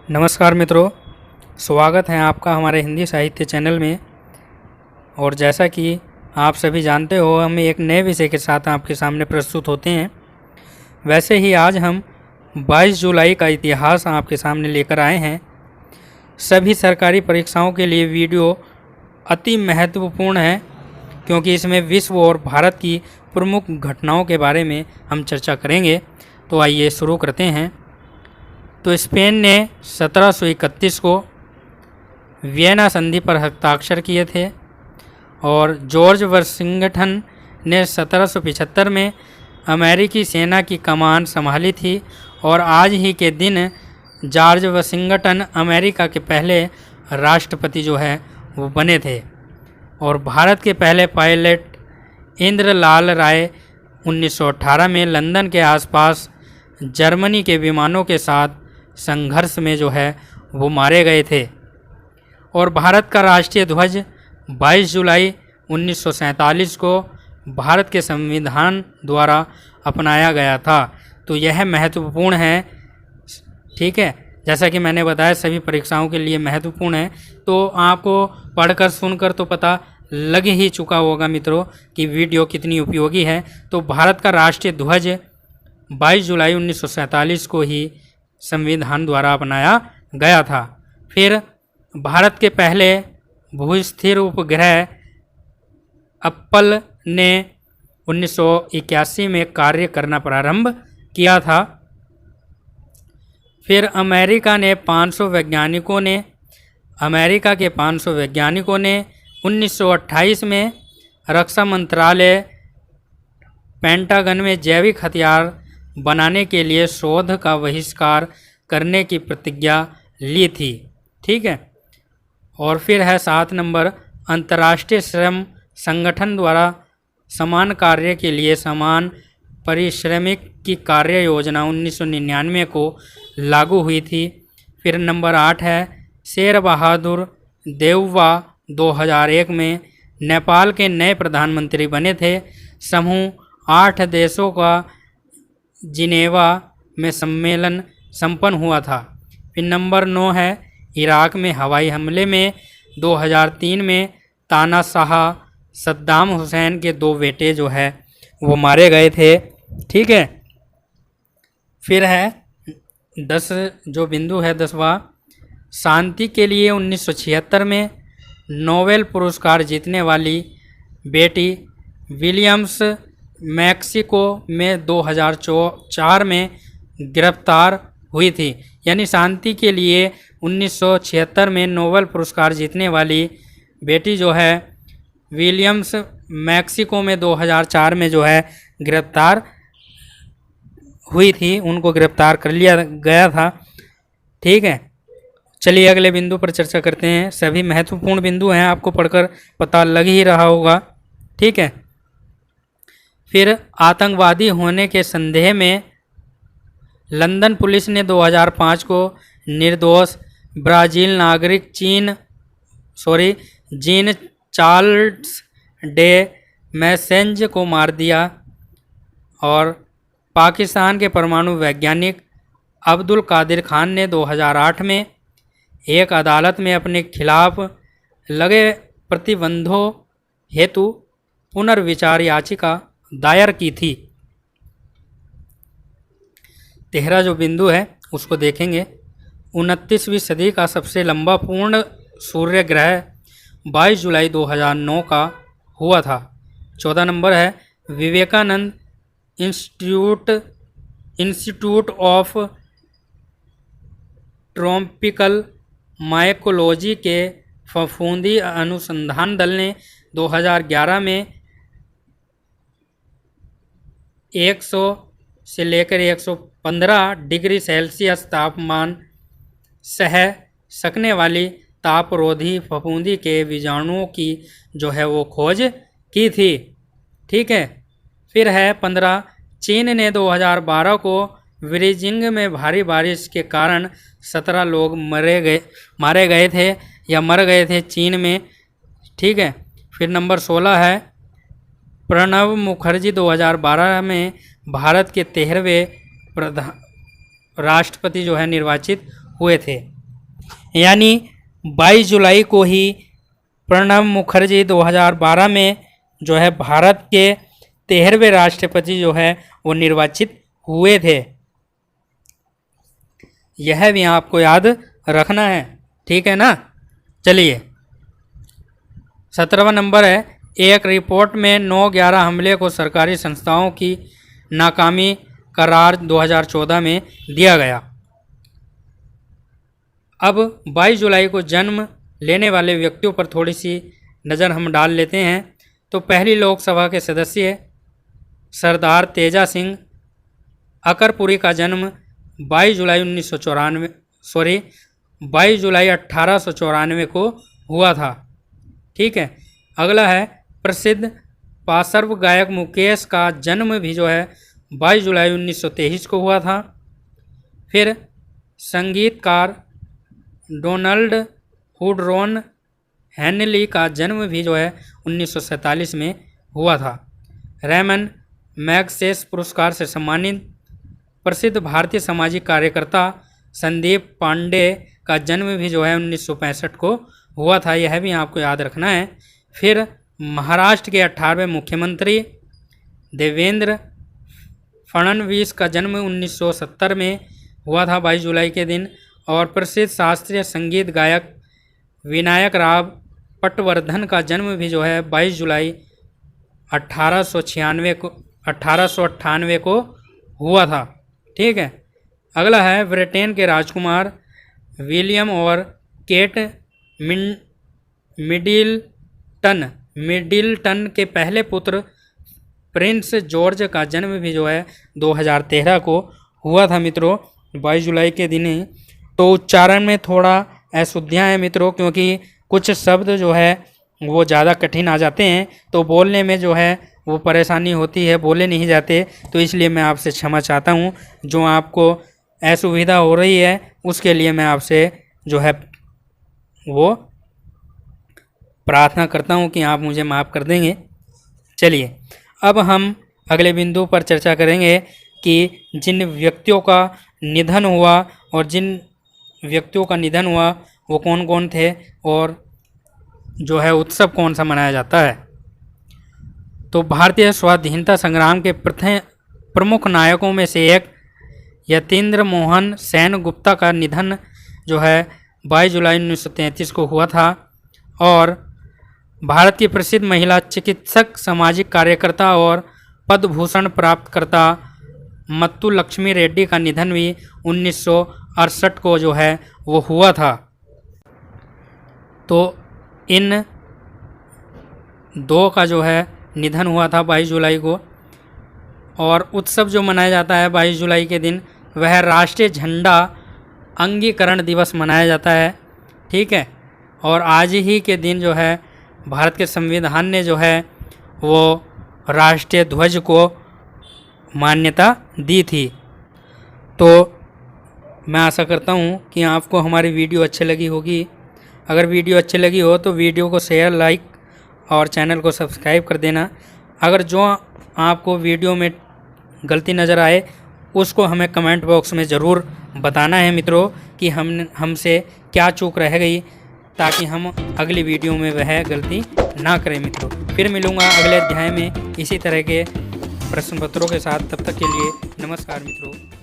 नमस्कार मित्रों, स्वागत है आपका हमारे हिंदी साहित्य चैनल में। और जैसा कि आप सभी जानते हो, हम एक नए विषय के साथ आपके सामने प्रस्तुत होते हैं। वैसे ही आज हम 22 जुलाई का इतिहास आपके सामने लेकर आए हैं। सभी सरकारी परीक्षाओं के लिए वीडियो अति महत्वपूर्ण है, क्योंकि इसमें विश्व और भारत की प्रमुख घटनाओं के बारे में हम चर्चा करेंगे। तो आइए शुरू करते हैं। तो स्पेन ने 1731 को वियना संधि पर हस्ताक्षर किए थे और जॉर्ज वाशिंगटन ने 1775 में अमेरिकी सेना की कमान संभाली थी। और आज ही के दिन जॉर्ज वाशिंगटन अमेरिका के पहले राष्ट्रपति जो है वो बने थे। और भारत के पहले पायलट इंद्रलाल राय 1918 में लंदन के आसपास जर्मनी के विमानों के साथ संघर्ष में जो है वो मारे गए थे। और भारत का राष्ट्रीय ध्वज 22 जुलाई 1947 को भारत के संविधान द्वारा अपनाया गया था। तो यह महत्वपूर्ण है, ठीक है। जैसा कि मैंने बताया, सभी परीक्षाओं के लिए महत्वपूर्ण है। तो आपको पढ़कर सुनकर तो पता लग ही चुका होगा मित्रों कि वीडियो कितनी उपयोगी है। तो भारत का राष्ट्रीय ध्वज 22 जुलाई 1947 को ही संविधान द्वारा अपनाया गया था। फिर भारत के पहले भूस्थिर उपग्रह अप्पल ने 1981 में कार्य करना प्रारंभ किया था। फिर अमेरिका के 500 वैज्ञानिकों ने 1928 में रक्षा मंत्रालय पेंटागन में जैविक हथियार बनाने के लिए शोध का बहिष्कार करने की प्रतिज्ञा ली थी, ठीक है। और फिर है 7 नंबर, अंतर्राष्ट्रीय श्रम संगठन द्वारा समान कार्य के लिए समान पारिश्रमिक की कार्य योजना 1999 को लागू हुई थी। फिर नंबर 8 है, शेर बहादुर देउवा 2001 में नेपाल के नए प्रधानमंत्री बने थे। समूह 8 देशों का जिनेवा में सम्मेलन संपन्न हुआ था। फिर नंबर 9 है, इराक में हवाई हमले में 2003 में तानाशाह सद्दाम हुसैन के 2 बेटे जो है वो मारे गए थे, ठीक है। फिर है 10 जो बिंदु है 10वां, शांति के लिए 1976 में नोबेल पुरस्कार जीतने वाली बेटी विलियम्स मैक्सिको में 2004 में गिरफ्तार हुई थी। यानी शांति के लिए 1976 में नोबेल पुरस्कार जीतने वाली बेटी जो है विलियम्स मैक्सिको में 2004 में जो है गिरफ्तार हुई थी, उनको गिरफ्तार कर लिया गया था, ठीक है। चलिए अगले बिंदु पर चर्चा करते हैं। सभी महत्वपूर्ण बिंदु हैं, आपको पढ़कर पता लग ही रहा होगा, ठीक है। फिर आतंकवादी होने के संदेह में लंदन पुलिस ने 2005 को निर्दोष ब्राज़ील नागरिक जीन चार्ल्स डे मैसेंज को मार दिया। और पाकिस्तान के परमाणु वैज्ञानिक अब्दुल कादिर खान ने 2008 में एक अदालत में अपने खिलाफ लगे प्रतिबंधों हेतु पुनर्विचार याचिका दायर की थी। 13 जो बिंदु है उसको देखेंगे। 29वीं सदी का सबसे लंबा पूर्ण सूर्य ग्रह 22 जुलाई 2009 का हुआ था। 14 नंबर है, Vivekananda institute of tropical mycology के फफूंदी अनुसंधान दल ने 2011 में 100 से लेकर 115 डिग्री सेल्सियस तापमान सह सकने वाली तापरोधी फफूंदी के बीजाणुओं की जो है वो खोज की थी, ठीक है। फिर है 15, चीन ने 2012 को बीजिंग में भारी बारिश के कारण 17 लोग मारे गए थे या मर गए थे चीन में, ठीक है। फिर नंबर 16 है, प्रणब मुखर्जी 2012 में भारत के 13वें राष्ट्रपति जो है निर्वाचित हुए थे। यानी 22 जुलाई को ही प्रणब मुखर्जी 2012 में जो है भारत के 13वें राष्ट्रपति जो है वो निर्वाचित हुए थे। यह भी आपको याद रखना है, ठीक है ना। चलिए 17वां नंबर है, एक रिपोर्ट में 9/11 हमले को सरकारी संस्थाओं की नाकामी करार 2014 में दिया गया। अब 22 जुलाई को जन्म लेने वाले व्यक्तियों पर थोड़ी सी नज़र हम डाल लेते हैं। तो पहली लोकसभा के सदस्य सरदार तेजा सिंह अकरपुरी का जन्म 22 जुलाई 1894 को हुआ था, ठीक है। अगला है प्रसिद्ध पार्श्व गायक मुकेश का जन्म भी जो है 22 जुलाई 1923 को हुआ था। फिर संगीतकार डोनाल्ड हुडरोन हेनली का जन्म भी जो है 1947 में हुआ था। रेमन मैगसेस पुरस्कार से सम्मानित प्रसिद्ध भारतीय सामाजिक कार्यकर्ता संदीप पांडे का जन्म भी जो है 1965 को हुआ था, यह भी आपको याद रखना है। फिर महाराष्ट्र के 18वें मुख्यमंत्री देवेंद्र फडणवीस का जन्म 1970 में हुआ था 22 जुलाई के दिन। और प्रसिद्ध शास्त्रीय संगीत गायक विनायक राव पटवर्धन का जन्म भी जो है 22 जुलाई 1898 को हुआ था, ठीक है। अगला है ब्रिटेन के राजकुमार विलियम और केट मिडिल्टन के पहले पुत्र प्रिंस जॉर्ज का जन्म भी जो है 2013 को हुआ था मित्रों, 22 जुलाई के दिन ही। तो उच्चारण में थोड़ा अशुद्धियाँ हैं मित्रों, क्योंकि कुछ शब्द जो है वो ज़्यादा कठिन आ जाते हैं, तो बोलने में जो है वो परेशानी होती है, बोले नहीं जाते। तो इसलिए मैं आपसे क्षमा चाहता हूँ, जो आपको असुविधा हो रही है उसके लिए मैं आपसे जो है वो प्रार्थना करता हूँ कि आप मुझे माफ़ कर देंगे। चलिए अब हम अगले बिंदु पर चर्चा करेंगे कि जिन व्यक्तियों का निधन हुआ और जिन व्यक्तियों का निधन हुआ वो कौन कौन थे और जो है उत्सव कौन सा मनाया जाता है। तो भारतीय स्वाधीनता संग्राम के प्रमुख नायकों में से एक यतीन्द्र मोहन सेनगुप्ता का निधन जो है 22 जुलाई 1933 को हुआ था। और भारत की प्रसिद्ध महिला चिकित्सक, सामाजिक कार्यकर्ता और पद्म भूषण प्राप्तकर्ता मत्तु लक्ष्मी रेड्डी का निधन भी 1968 को जो है वो हुआ था। तो इन दो का जो है निधन हुआ था 22 जुलाई को। और उत्सव जो मनाया जाता है 22 जुलाई के दिन वह राष्ट्रीय झंडा अंगीकरण दिवस मनाया जाता है, ठीक है। और आज ही के दिन जो है भारत के संविधान ने जो है वो राष्ट्रीय ध्वज को मान्यता दी थी। तो मैं आशा करता हूँ कि आपको हमारी वीडियो अच्छी लगी होगी। अगर वीडियो अच्छी लगी हो तो वीडियो को शेयर, लाइक और चैनल को सब्सक्राइब कर देना। अगर जो आपको वीडियो में गलती नज़र आए उसको हमें कमेंट बॉक्स में ज़रूर बताना है मित्रों कि हमसे क्या चूक रह गई, ताकि हम अगली वीडियो में वह गलती ना करें मित्रों। फिर मिलूँगा अगले अध्याय में इसी तरह के प्रश्न पत्रों के साथ। तब तक के लिए नमस्कार मित्रों।